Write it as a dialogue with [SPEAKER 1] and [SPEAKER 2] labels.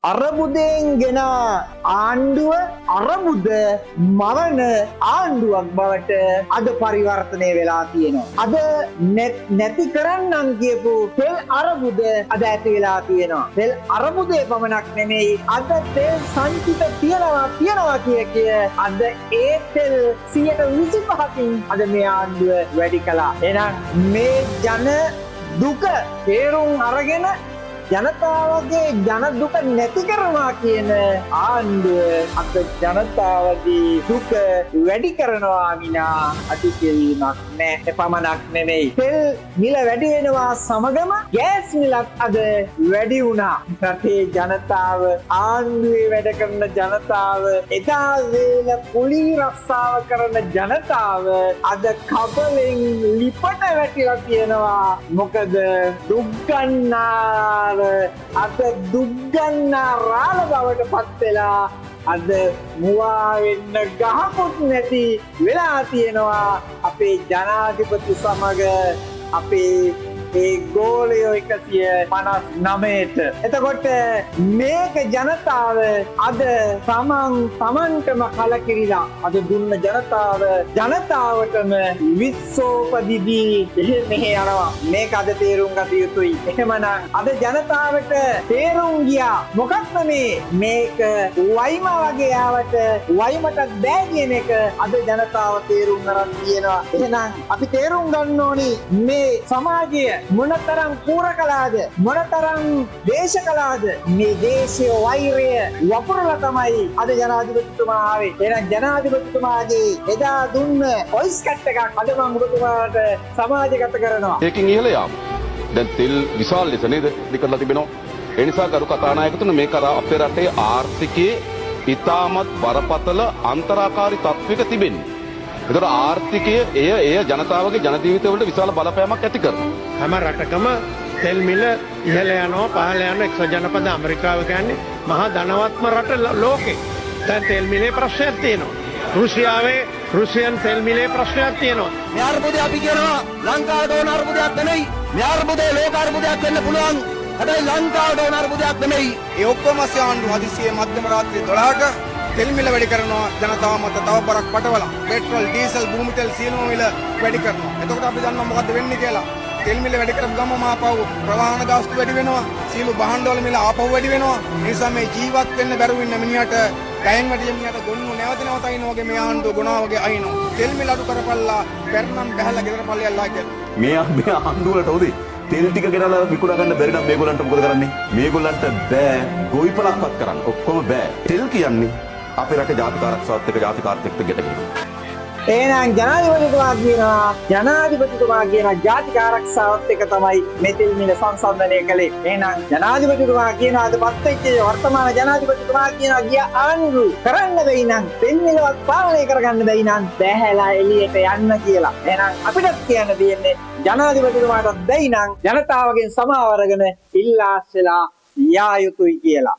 [SPEAKER 1] අරබුදයෙන් ගෙන ආණ්ඩුව අරබුද මවන ආණ්ඩුවක් බවට අද පරිවර්තනය වෙලා තියෙනවා. අද නැති කරන්නම් කියපු තෙල් අරබුද අද ඇති වෙලා තියෙනවා. තෙල් අරබුදේ පමණක් නෙමෙයි අද තෙල් සංචිත තියනවා කිය අද ඒ තෙල් 125කින් අද මේ ආණ්ඩුව වැඩි කළා. එහෙනම් මේ ජන දුක තේරුම් අරගෙන ජනතාවගේ ජන දුක නැති කරනවා කියන ආණ්ඩුව අද ජනතාවගේ දුක වැඩි කරනවා විනා අඩු කිරීමක් නැහැ. එපමණක් නෙමෙයි. තෙල් මිල වැඩි වෙනවා සමගම ගෑස් මිලත් අද වැඩි වුණා. රටේ ජනතාව ආණ්ඩුවේ වැඩ කරන ජනතාව එදා වේල කුලී රස්සාව කරන ජනතාව අද කබලෙන් ලිපට වැටිලා තියෙනවා. මොකද දුක් ගන්නා අද දුක්ගන්නා රාළ බවට පත් වෙලා අද මුවා වෙන්න ගහකොත් නැති වෙලා තියෙනවා අපේ ජනාධිපති සමග අපේ ඒ ගෝලයෝ 159ට. එතකොට මේක ජනතාව අද තමන්ටම කලකිරිලා අද දුන්න ජනතාවටම විශ්සෝපදිදී මෙහෙ යනවා. මේක අද තේරුම් ගත යුතුයි. එහෙමනම් අද ජනතාවට තේරුම් ගියා මොකක්ද මේක වයිම වගේ ආවට වයිමට බෑ කියන එක අද ජනතාව තේරුම් ගන්න තියෙනවා. එහෙනම් අපි තේරුම් ගන්න ඕනි මේ සමාජය මොනතරම් කූර කළාද මොනතරම් දේශ කළාද මේ දේශීය වෛරය වපුරලා තමයි අද ජනාධිපතිතුමා ආවේ. එහෙනම් ජනාධිපතිතුමාගේ එදා දුන්න වොයිස් කට් එකක් අද මම ඔබතුමාට සමාජගත කරනවා.
[SPEAKER 2] ඒකින් ඉහළ යාම. දැන් තෙල් විශාල ලෙස නේද දිකලා තිබෙනවා. ඒ නිසා කරු කතානායකතුමා මේ කරා අපේ රටේ ආර්ථිකයේ ඉතාමත් බරපතල අන්තරාකාරී තත්ත්වයක තිබෙන්නේ. ඒතර ආර්ථිකය එය ජනතාවගේ ජන ජීවිතවලට විශාල බලපෑමක් ඇති කරනවා.
[SPEAKER 3] හැම රටකම තෙල් මිල ඉහළ යනවා පහළ යනවා. එක්සත් ජනපද ඇමරිකාව කියන්නේ මහා ධනවත්ම රට ලෝකේ. දැන් තෙල් මිලේ ප්‍රශ්නයක් තියෙනවා. රුසියාවේ රුසියන් තෙල් මිලේ ප්‍රශ්නයක් තියෙනවා.
[SPEAKER 4] මේ අර්බුදය අපි කියනවා ලංකාවට ඕන අර්බුදයක් නෙමෙයි. මේ අර්බුදය ලෝක අර්බුදයක් වෙන්න පුළුවන්. හැබැයි ලංකාවට ඕන අර්බුදයක් නෙමෙයි. ඒ ඔක්කොම ආණ්ඩුව හදිසියේ මධ්‍යම රාත්‍රියේ 12ට තෙල් මිල වැඩි කරනවා. ජනතාව මත තව බරක් පටවලා පෙට්‍රල් ඩීසල් භූමි තෙල් සීනු මිල වැඩි කරනවා. එතකොට අපි දන්නවා මොකද්ද වෙන්නේ කියලා. තෙල් මිල වැඩි කරපු ගමන් ආපහු ප්‍රවාහන ගාස්තු වැඩි වෙනවා. සීළු භාණ්ඩවල මිල ආපහු වැඩි වෙනවා. ඒ නිසා මේ ජීවත් වෙන්න බැරුව ඉන්න මිනිහට ගෑන් වැඩි මිනිහට ගොන්නු නැවත අයින වගේ මේ ආණ්ඩුව ගුණා වගේ අයිනවා. තෙල් මිල අඩු කරපල්ලා පෙරනම් බහැලා ගෙදර පල්ලියල්ලා කියලා.
[SPEAKER 5] මේ ආණ්ඩුවලට උදේ තෙල් ටික ගෙනලා විකුණා ගන්න බැරි නම් මේගොල්ලන්ට මොකද කරන්නේ? මේගොල්ලන්ට බෑ ගොවිපලක්වත් කරන්න. ඔක්කොම බෑ. තෙල් කියන්නේ අපේ රටේ ජාතික ආරක්ෂාවත් එක්ක ජාතික ආර්ථිකයට ගැටෙනවා.
[SPEAKER 1] එහෙනම් ජනාධිපතිතුමා කියන ජාතික ආරක්ෂාවත් එක්ක තමයි මේ තෙල් මිල සංසන්දනය කළේ. එහෙනම් ජනාධිපතිතුමා කියන අද පත්වෙච්ච වර්තමාන ජනාධිපතිතුමා කියන ගිය ආණ්ඩුව කරන්න බැයි නම් තෙල් මිලවත් පාලනය කරගන්න බැයි නම් බැහැලා එළියට යන්න කියලා. එහෙනම් අපිට කියන්න තියෙන්නේ ජනාධිපතිතුමාට බැයි නම් ජනතාවගෙන් සමාව අරගෙන ඉල්ලාස්සලා යා යුතුයි කියලා.